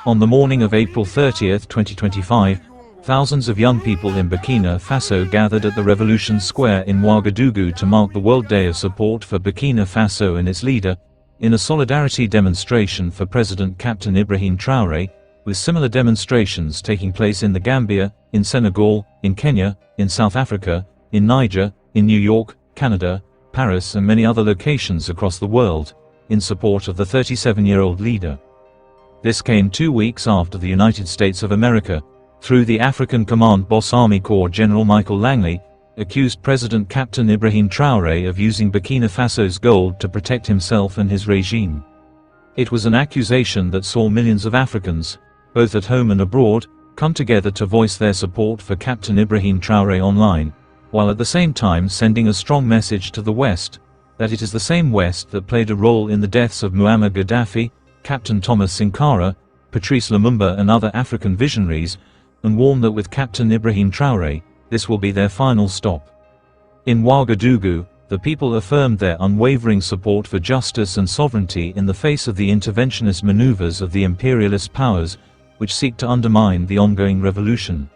On the morning of April 30, 2025, thousands of young people in Burkina Faso gathered at the Revolution Square in Ouagadougou to mark the World Day of Support for Burkina Faso and its leader, in a solidarity demonstration for President Captain Ibrahim Traore, with similar demonstrations taking place in the Gambia, in Senegal, in Kenya, in South Africa, in Niger, in New York, Canada, Paris and many other locations across the world, in support of the 37-year-old leader. This came 2 weeks after the United States of America, through the African Command Boss Army Corps General Michael Langley, accused President Captain Ibrahim Traore of using Burkina Faso's gold to protect himself and his regime. It was an accusation that saw millions of Africans, both at home and abroad, come together to voice their support for Captain Ibrahim Traore online, while at the same time sending a strong message to the West, that it is the same West that played a role in the deaths of Muammar Gaddafi, Captain Thomas Sankara, Patrice Lumumba and other African visionaries, and warned that with Captain Ibrahim Traore, this will be their final stop. In Ouagadougou, the people affirmed their unwavering support for justice and sovereignty in the face of the interventionist maneuvers of the imperialist powers, which seek to undermine the ongoing revolution.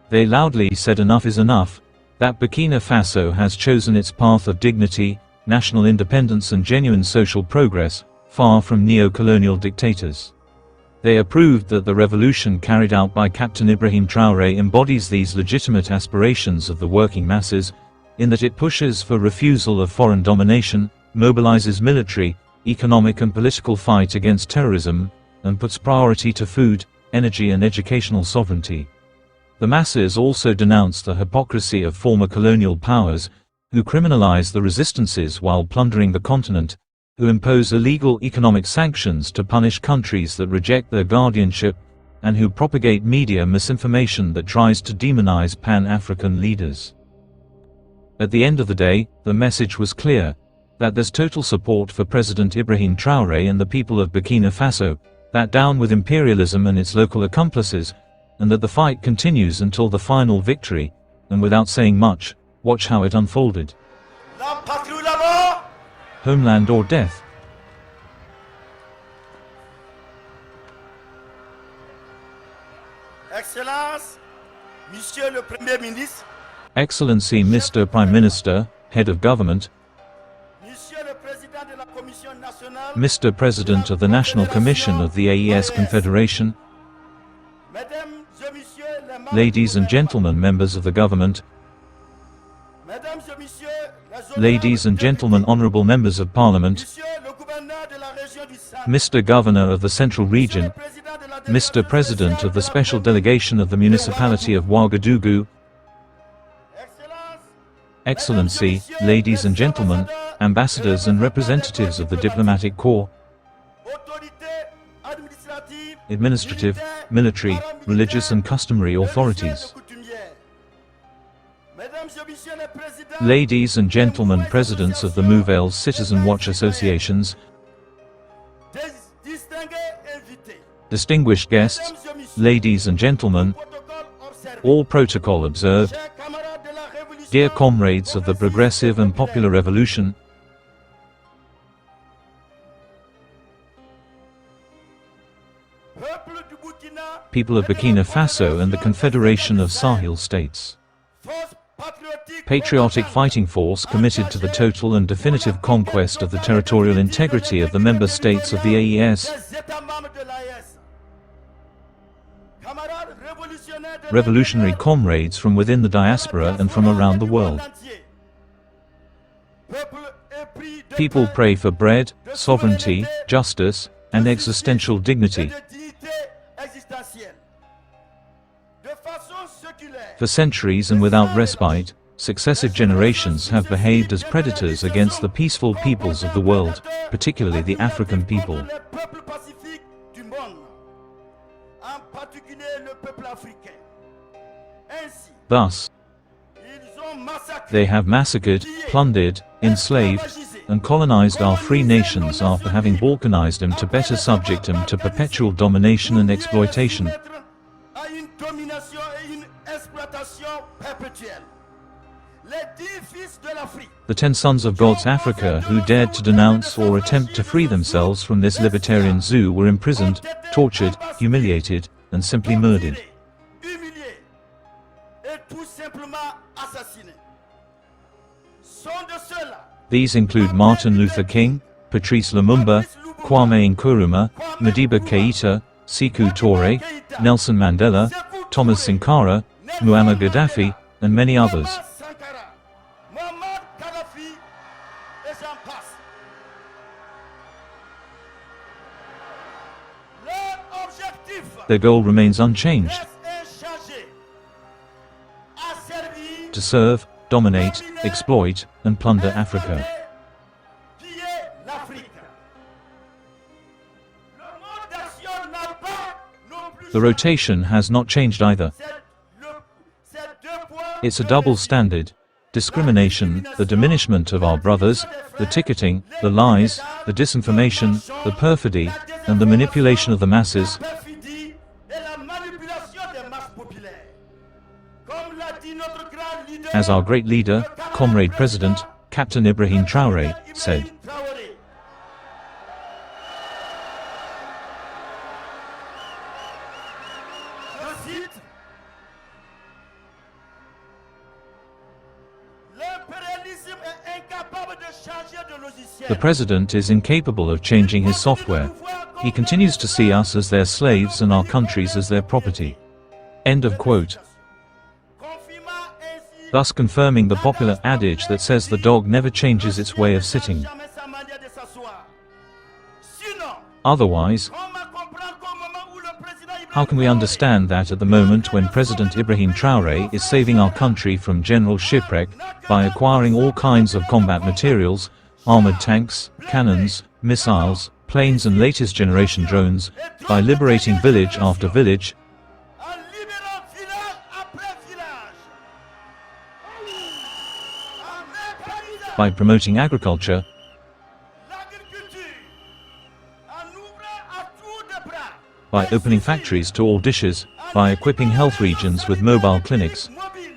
They loudly said enough is enough, that Burkina Faso has chosen its path of dignity, national independence and genuine social progress, far from neo-colonial dictators. They approved that the revolution carried out by Captain Ibrahim Traore embodies these legitimate aspirations of the working masses, in that it pushes for refusal of foreign domination, mobilizes military, economic and political fight against terrorism, and puts priority to food, energy and educational sovereignty. The masses also denounced the hypocrisy of former colonial powers, who criminalize the resistances while plundering the continent, who impose illegal economic sanctions to punish countries that reject their guardianship, and who propagate media misinformation that tries to demonize Pan-African leaders. At the end of the day, the message was clear, that there's total support for President Ibrahim Traore and the people of Burkina Faso, that down with imperialism and its local accomplices, and that the fight continues until the final victory, and without saying much, watch how it unfolded. Homeland or death. Excellence, Monsieur le Premier Ministre. Excellency Mr. Prime Minister, Head of Government. Mr. President of the National Commission of the AES Confederation. Ladies and gentlemen members of the government. Ladies and gentlemen honorable members of Parliament. Mr. Governor of the Central Region. Mr. President of the Special Delegation of the Municipality of Ouagadougou. Excellency, ladies and gentlemen, ambassadors and representatives of the diplomatic corps, administrative, military, religious and customary authorities. Ladies and gentlemen presidents of the Mouvel's Citizen Watch Associations, distinguished guests, ladies and gentlemen, all protocol observed, dear comrades of the progressive and popular revolution, people of Burkina Faso and the Confederation of Sahel States. Patriotic fighting force committed to the total and definitive conquest of the territorial integrity of the member states of the AES. Revolutionary comrades from within the diaspora and from around the world. People pray for bread, sovereignty, justice, and existential dignity. For centuries and without respite, successive generations have behaved as predators against the peaceful peoples of the world, particularly the African people. Thus, they have massacred, plundered, enslaved, and colonized our free nations after having balkanized them to better subject them to perpetual domination and exploitation. les 10 fils de l'Afrique. The 10 sons of God's Africa who dared to denounce or attempt to free themselves from this libertarian zoo were imprisoned, tortured, humiliated, and simply murdered. Humiliés et tout simplement assassinés. Sont de ceux-là. These include Martin Luther King, Patrice Lumumba, Kwame Nkrumah, Madiba Keïta, Sékou Touré, Nelson Mandela, Thomas Sankara, Muammar Gaddafi, and many others. Thomas Sankara, Muammar Gaddafi, et j'en passe. Leur objectif Their goal remains unchanged: reste inchangé. Asservir, to serve, dominate, exploit, and plunder Africa. piller l'Afrique. Le mode d'action n'a pas non plus The rotation has not changed either. ces deux points. It's a double standard: discrimination, the diminishment of our brothers, the ticketing, the lies, the disinformation, the perfidy, and the manipulation of the masses. Perfidie et la manipulation des masses populaires. Comme l'a dit notre grand leader, As our great leader, Comrade President Captain Ibrahim Traore, said. Ibrahim Traore. Je cite, l'impérialisme est incapable de changer de logiciel. The president is incapable of changing his software. He continues to see us as their slaves and our countries as their property. End of quote. Confirmant ainsi Thus confirming the popular adage that says the dog never changes its way of sitting. jamais sa manière de s'asseoir. Sinon, Otherwise, comment comprendre qu'au moment où le président how can we understand that at the moment when President Ibrahim Traore is saving our country from general shipwreck by acquiring all kinds of combat materials, armored tanks, cannons, missiles, planes and latest generation drones, by liberating village after village, en libérant village après village, en mécanisant by promoting agriculture, l'agriculture, en ouvrant à tour de bras, by opening factories to all dishes, by equipping health regions with mobile clinics, mobile,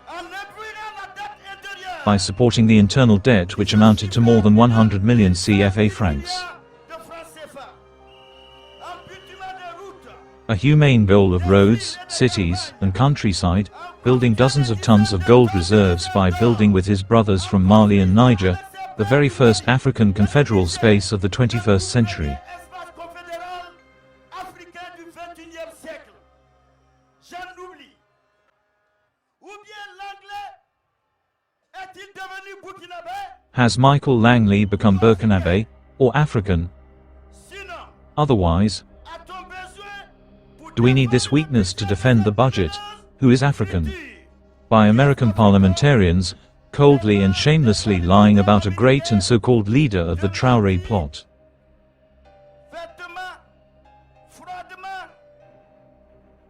en épuisant la dette intérieure, by supporting the internal debt which amounted to more than 100 million CFA francs. de francs CFA, en bitumant des routes, A humane goal of roads, cities, and countryside, building dozens of tons of gold reserves by building with his brothers from Mali and Niger, the very first African confederal space of the 21st century. espace confédéral africain du XXIe siècle. J'en oublie. Ou bien l'anglais est-il devenu burkinabé? Has Michael Langley become Burkinabe, or African? Sinon, Otherwise, a-t-on besoin pour do we need this weakness to defend the budget? Who is African? dire By American parliamentarians, coldly and shamelessly lying about a great and so-called leader of the Traore plot. bêtement, froidement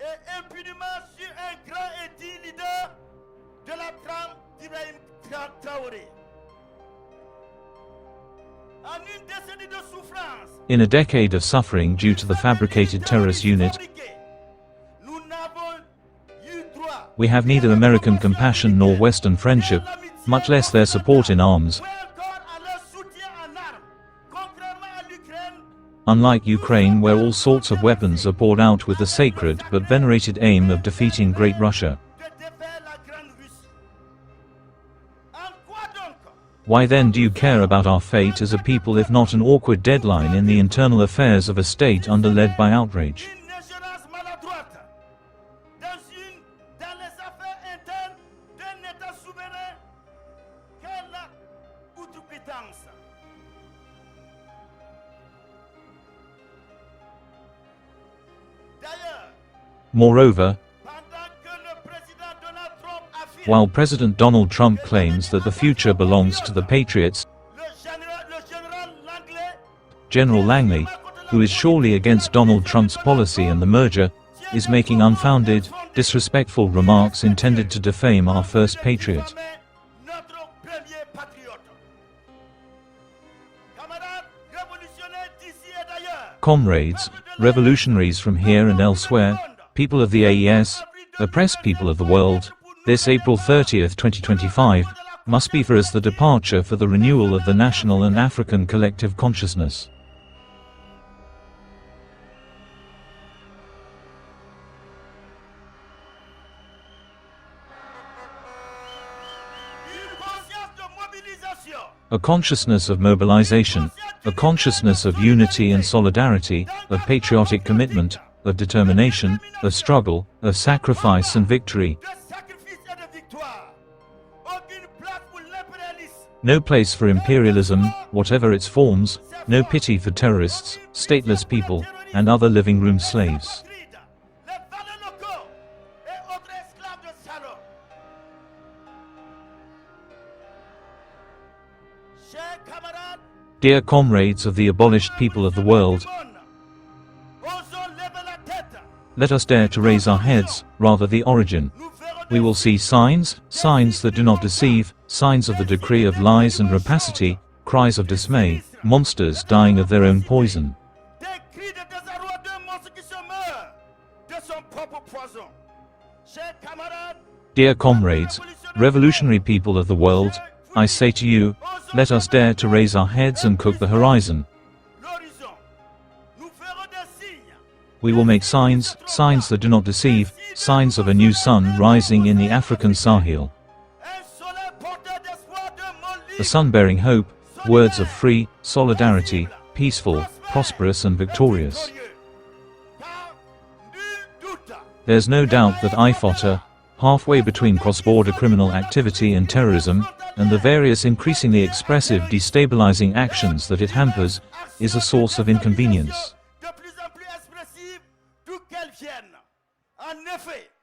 et impunément sur un grand et dit leader de la trame d'Ibrahim Traoré. En une décennie de souffrance, In a decade of suffering due to the fabricated terrorist unit, nous n'avons eu droit we have neither American compassion nor Western friendship, much less their support in arms. ou encore à leur soutien en armes, contrairement à l'Ukraine, Unlike Ukraine, where all sorts of weapons are poured out with the sacred but venerated aim of defeating Great Russia. de défaire la Grande Russie. En quoi donc Why then do you care about our fate as a people if not an awkward deadline in the internal affairs of a state underled by outrage? une ingérence maladroite dans les affaires internes d'un État souverain? Quelle outrecuidance! D'ailleurs, Moreover, pendant que le président Donald Trump affirme while President Donald Trump claims that the future belongs to the patriots, le général Langley, General Langley, who is surely against Donald Trump's policy and the merger, is making unfounded, disrespectful remarks intended to defame our first patriot. notre premier patriote. Camarades révolutionnaires d'ici et d'ailleurs, Comrades, revolutionaries from here and elsewhere, people of the AES, oppressed people of the world, This April 30th, 2025, must be for us the departure for the renewal of the national and African collective consciousness. A consciousness of mobilization, a consciousness of unity and solidarity, of patriotic commitment, of determination, of struggle, of sacrifice and victory. No place for imperialism, whatever its forms, no pity for terrorists, stateless people, and other living room slaves. Dear comrades of the abolished people of the world, let us dare to raise our heads, rather the origin. We will see signs, signs that do not deceive, signs of the decree of lies and rapacity, cries of dismay, monsters dying of their own poison. Dear comrades, revolutionary people of the world, I say to you, let us dare to raise our heads and cook the horizon. We will make signs, signs that do not deceive, signs of a new sun rising in the African Sahel. A sun bearing hope, words of free, solidarity, peaceful, prosperous and victorious. There's no doubt that IFOTA, halfway between cross-border criminal activity and terrorism, and the various increasingly expressive destabilizing actions that it hampers, is a source of inconvenience.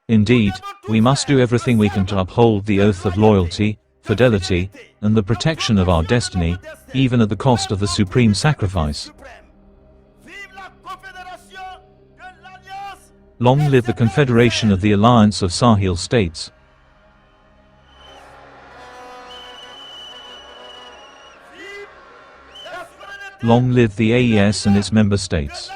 Indeed, we must do everything we can to uphold the oath of loyalty, fidelity, and the protection of our destiny, even at the cost of the supreme sacrifice. Long live the Confederation of the Alliance of Sahel States. Long live the AES and its member states.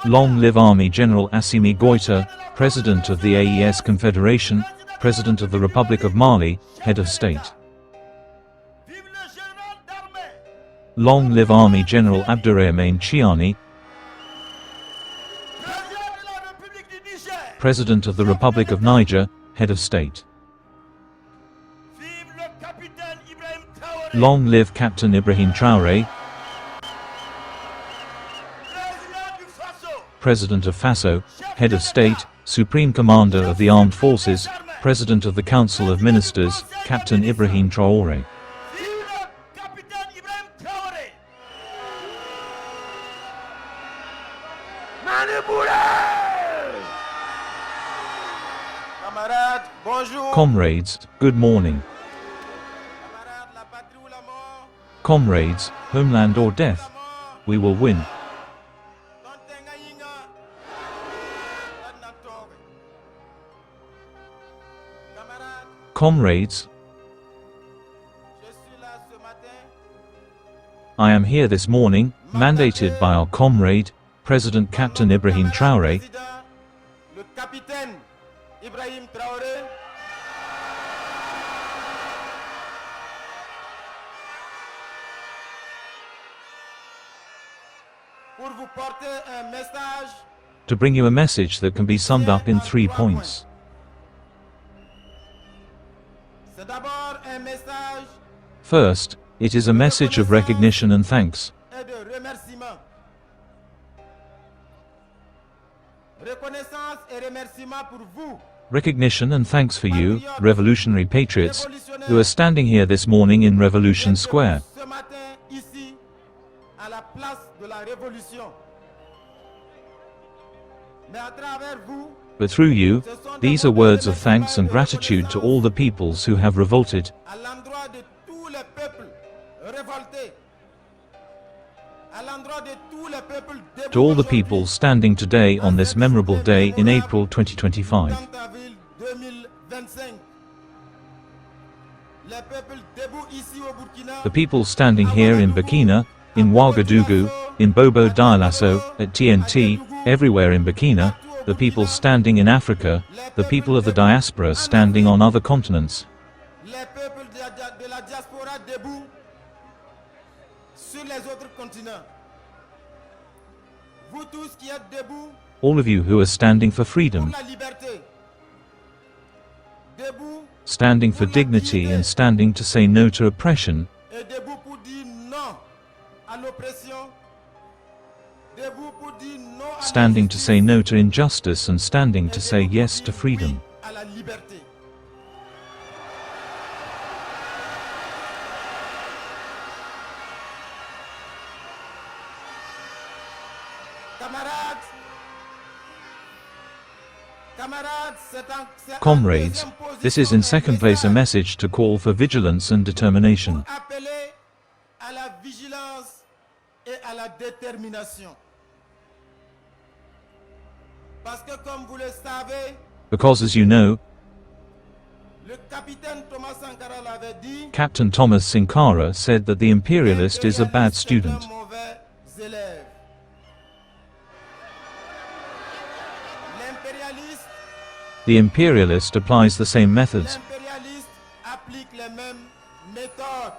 Long live Army General Assimi Goïta, President of the AES Confederation, President of the Republic of Mali, Head of State. Long live Army General Abdourahmane Chiani, President of the Republic of Niger, Head of State. Long live Captain Ibrahim Traore, President of Faso, Head of State, Supreme Commander of the Armed Forces, President of the Council of Ministers, Captain Ibrahim Traore. Comrades, good morning. Comrades, homeland or death, we will win. Comrades, I am here this morning, mandated by our comrade, President Captain Ibrahim Traore, to bring you a message that can be summed up in 3 points. First, it is a message of recognition and thanks. Recognition and thanks for you, revolutionary patriots, who are standing here this morning in Revolution Square. But through you, these are words of thanks and gratitude to all the peoples who have revolted, to all the people standing today on this memorable day in April 2025. The people standing here in Burkina, in Ouagadougou, in Bobo Dioulasso, at TNT, everywhere in Burkina, the people standing in Africa, the people of the diaspora standing on other continents. Les peuples de la diaspora debout sur les autres continents. Vous tous qui êtes debout All of you who are standing for freedom, pour la liberté. Debout standing for dignity and standing to say no to oppression, et debout pour dire non à l'oppression. Debout pour dire non à standing to say no to injustice and standing to say yes to freedom. à la liberté. Comrades, this is in second place a message to call for vigilance and determination. Appeler à la vigilance et à la détermination. Parce que comme vous le savez, Because as you know, le capitaine Thomas Sankara l'avait dit, Captain Thomas Sankara said that the imperialist is a bad student. un mauvais élève. L'impérialiste The imperialist applies the same methods. L'impérialiste applique les mêmes méthodes.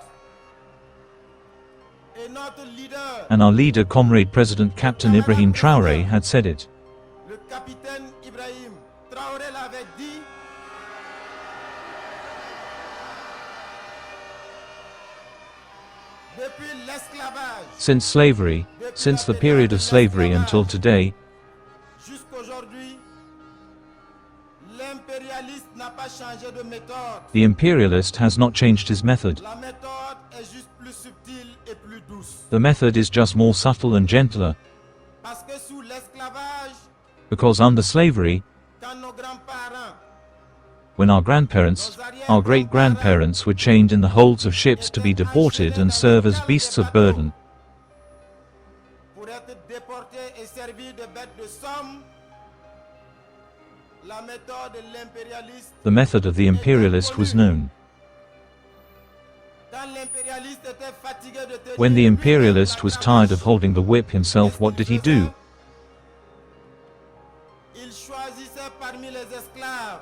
Et notre leader, And our leader, Comrade President Captain Ibrahim Traore, had said it. le capitaine Ibrahim Traore l'avait dit. Depuis l'esclavage Since slavery, since the period of slavery until today, jusqu'aujourd'hui, l'impérialiste n'a pas changé de méthode. the imperialist has not changed his method. La méthode est juste plus subtile et plus douce. The method is just more subtle and gentler, Parce que sous l'esclavage, because under slavery, quand nos grands-parents, when our grandparents, our great-grandparents were chained in the holds of ships to be deported and serve as beasts of burden, pour être déportés et servir de bêtes de somme, la méthode de l'impérialiste, the method of the imperialist was known. quand l'impérialiste était fatigué de tenir When the lui-même imperialist la was cage, tired of holding the whip himself, what did he do? il choisissait parmi les esclaves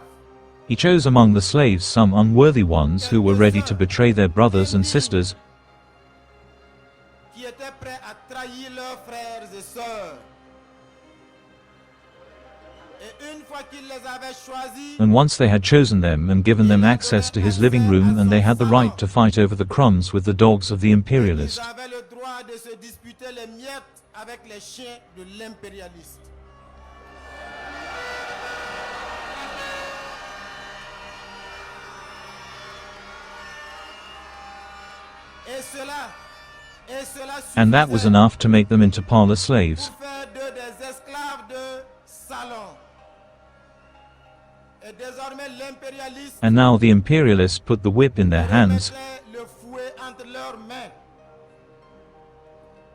He chose among the slaves some unworthy ones who were ready to betray their brothers and sisters, qui étaient prêts à trahir leurs frères et sœurs. Et une fois qu'il les avait choisis, and once they had chosen them and given them access to his living room, and they had the right to fight over the crumbs with the dogs of the imperialist. ils avaient le droit de se disputer les miettes avec les chiens de l'impérialiste. Et cela And that was suffisait enough to make them into parlor slaves. pour faire d'eux des esclaves de salon. Et désormais l'impérialiste And now the imperialists put the whip in their hands, mettait le fouet entre leurs mains.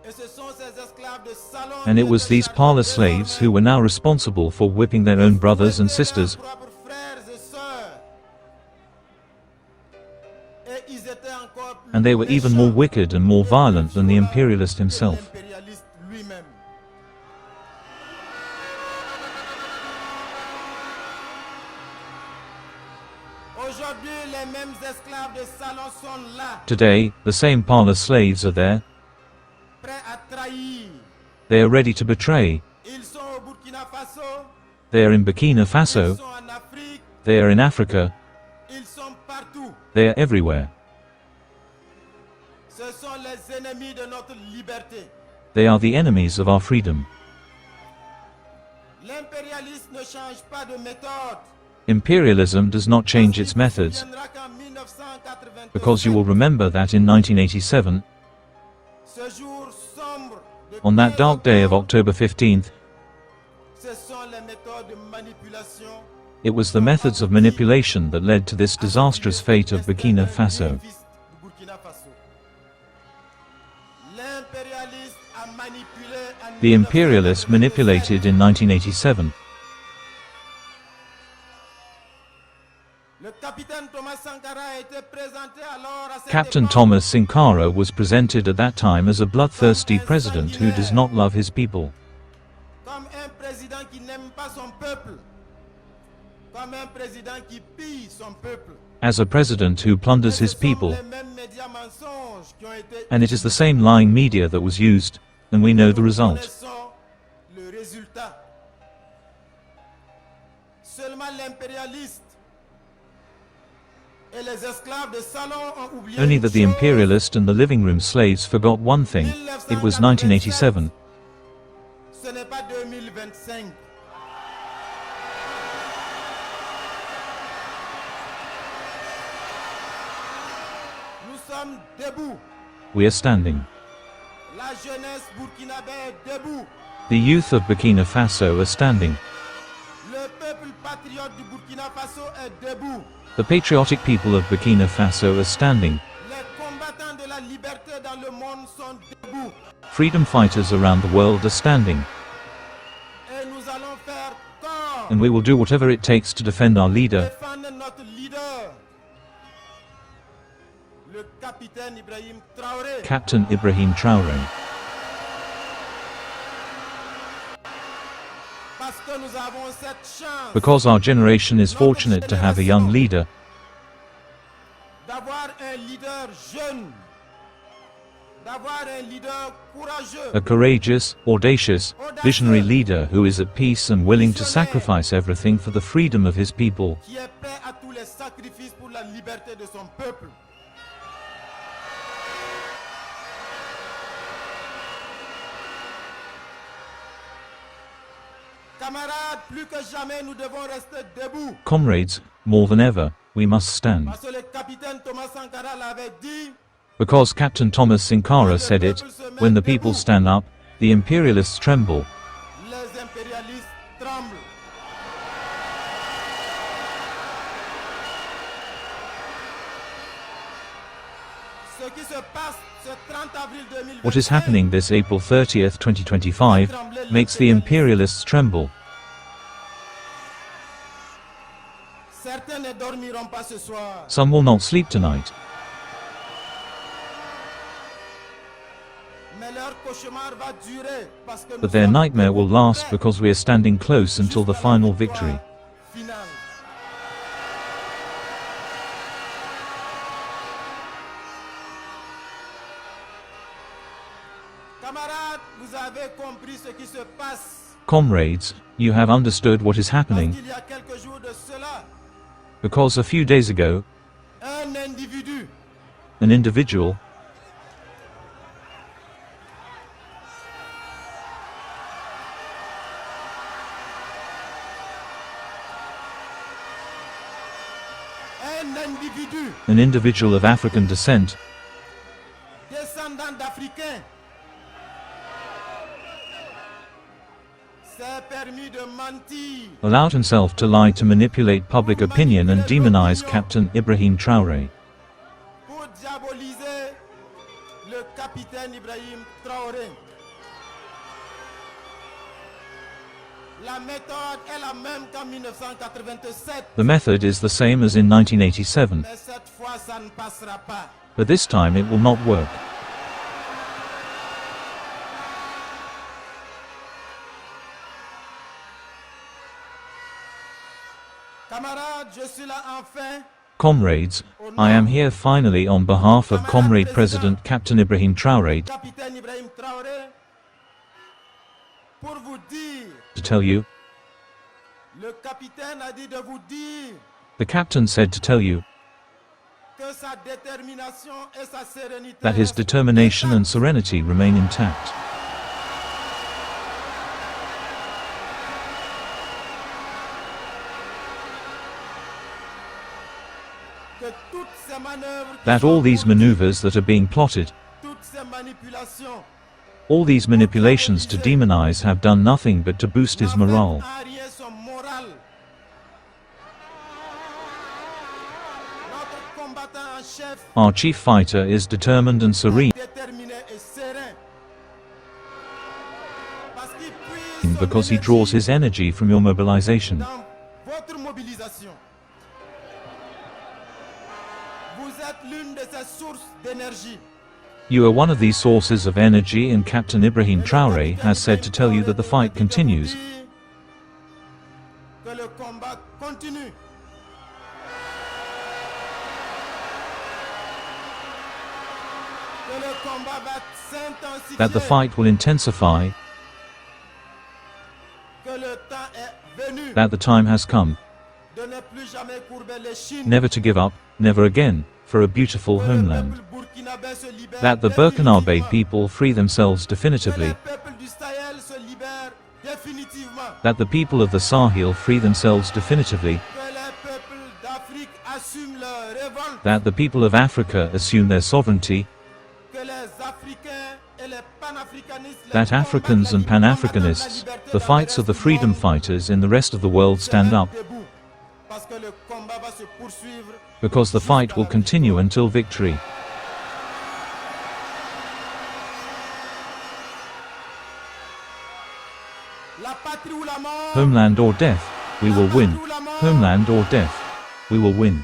Et ce sont ces esclaves de salon and qui it was étaient these parlor slaves who were now responsible for whipping their own brothers and sisters, leurs propres frères et sœurs. Et ils étaient encore plus and they were even more méchants wicked and more violent than the imperialist que himself. l'impérialiste lui-même. Aujourd'hui, les mêmes esclaves de salon sont là, Today, the same parlor slaves are there. prêts à trahir. They are ready to betray. Ils sont au Burkina Faso, They are in Burkina ils Faso, sont en Afrique, they are in Africa, ils sont partout. they are everywhere. Ce sont les ennemis de notre liberté. They are the enemies of our freedom. L'impérialisme ne change pas de méthode. Imperialism does not change its methods, Viendra qu'en 1987, because you will remember that in 1987, ce jour sombre de on that 15 dark day of octobre, October 15th, ce sont les méthodes de manipulation it was the methods of manipulation that led to this disastrous fate of Burkina Faso. L'impérialiste a manipulé en The imperialists manipulated in 1987. Le Captain Thomas Sankara was presented at that time as a bloodthirsty president who does not love his people. Comme un président qui n'aime pas son peuple. Comme un président qui pille son peuple. As a president who plunders his people. And it is the same lying media that was used, and we know the result. Only that the imperialist and the living room slaves forgot one thing. It was 1987. Ce n'est pas 2025. Nous sommes debout. We are standing. La jeunesse burkinabé est debout. The youth of Burkina Faso are standing. Le peuple patriote du Burkina Faso est debout. The patriotic people of Burkina Faso are standing. Les combattants de la liberté dans le monde sont debout. Freedom fighters around the world are standing. Et nous allons faire corps. And we will do whatever it takes to defend our leader. Défendre notre leader. Le capitaine Ibrahim Traore. Captain Ibrahim Traore. Parce que nous avons cette chance. Because our generation is fortunate to have a young leader. D'avoir un leader jeune. D'avoir un leader courageux. A courageous, audacious, visionary leader who is at peace and willing to sacrifice everything for the freedom of his people. Qui est prêt à tous les sacrifices pour la liberté de son peuple. Camarades, plus que jamais nous devons rester debout. Comrades, more than ever, we must stand. Parce que le capitaine Thomas Sankara l'avait dit. Because Captain Thomas Sankara said it, when the people stand up, the imperialists tremble. Les impérialistes tremblent. Ce qui se passe ce 30 avril 2025. What is happening this April 30th, 2025, makes the imperialists tremble. Certains ne dormiront pas ce soir. Some will not sleep tonight. Mais leur cauchemar va durer parce que But their nightmare will last because we are standing close until the final victory. Finale. Camarades, vous avez compris ce qui se passe. Comrades, you have understood what is happening, Il y a quelques jours de cela, because a few days ago, un individu an individual of African descent, descendant d'Africains, s'est permis de mentir. allowed himself to lie to manipulate public opinion and demonize Captain Ibrahim Traore. Pour diaboliser le capitaine Ibrahim Traoré. La méthode est la même qu'en 1987. The method is the same as in 1987, Mais cette fois, ça ne passera pas. but this time it will not work. Camarades, je suis là enfin. Comrades, I am here finally on behalf of Comrade President Captain Ibrahim Traore Capitaine Ibrahim Traoré, pour vous dire, to tell you, le capitaine a dit de vous dire the captain said to tell you, que sa détermination et sa sérénité that his determination and serenity remain intact. que toutes ces manœuvres, That all these maneuvers that are being plotted, toutes ces manipulations, all these manipulations to demonize have done nothing but to boost his morale. n'affectent en rien son moral. Notre combattant en chef, Our chief fighter is determined and serene déterminé et serein. Parce qu'il puise son because he draws his energy from your mobilization. dans votre mobilisation. de ces sources d'énergie. You are one of these sources of energy, and Captain Ibrahim Traore has said to tell you that the fight continues. Que le combat continue. Que le combat va s'intensifier. That the fight will intensify. Que le temps est venu. That the time has come. De ne plus jamais courber l'échine. Never to give up, never again, for a beautiful Que le homeland. peuple burkinabé se libère That the Burkina Faso définitivement. people free themselves Que definitively. le peuple du Sahel se libère définitivement. That the people of the Sahel free themselves definitively. Que les peuples d'Afrique assument leur révolte. That the people of Africa assume their sovereignty. Que les Africains et les panafricanistes, les That Africans and Pan-Africanists, the fights of the freedom fighters in the rest of the world, stand up, debout. Parce que le combat va se poursuivre. because the fight will continue until victory. La patrie ou la mort. Homeland or death, we will win. Homeland or death, we will win.